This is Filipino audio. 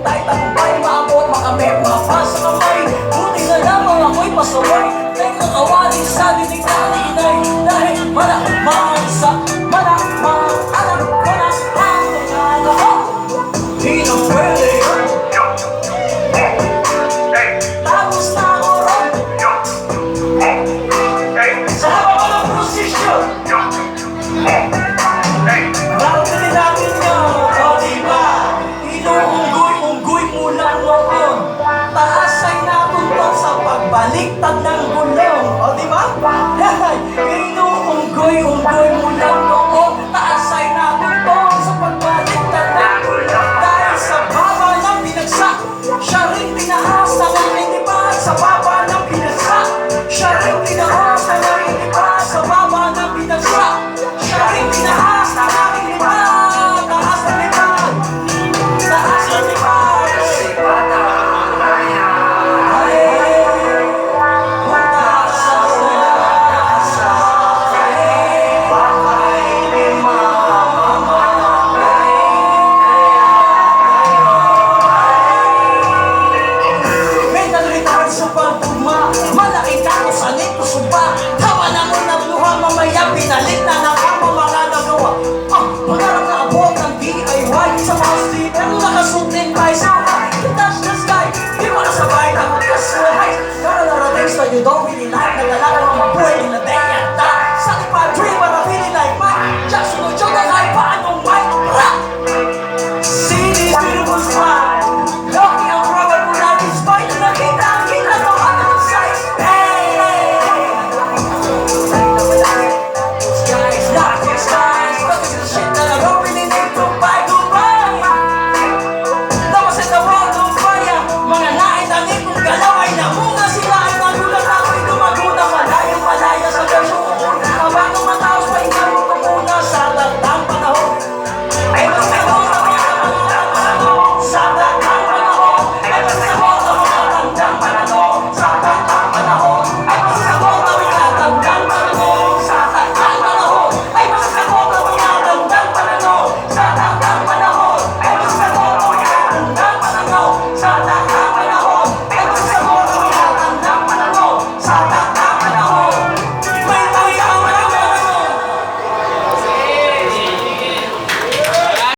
maghintay, tagumpay, maabot, makamit, mapasa kamay. Buti na lamang ako'y pasaway, dahil nakawali sa dinig na inay. Dahil malamang sa malamang alam ko na ang nangyala ko. Di na pwede yun. Tapos na ako ron. Sa haba ko ng posisyon. Marami natin yun, o diba? Inuunggoy-unggoy mula noon. Taas ay natuntun sa pagbaliktad ng gulong, o diba? Inuunggoy-unggoy mula noon. Taas ay natuntun sa pagbaliktad ng gulong. Dahil sa baba ng binagsak, siya rin tinaas na nakikipas. Sa baba ng binagsak, siya rin tinaas na nakikipas. Sa baba ng binagsak, siya rin tinaas na nakikipas. Taas na lipan, taas na lipan. May nalitahan sa pagtugma, malaking kako sa nito sumpa. Tawa na mo ng luha, mamaya pinalit na ng ama mga nagawa. Pangarap na abot ng DIY sa mga sleeper nakasupa.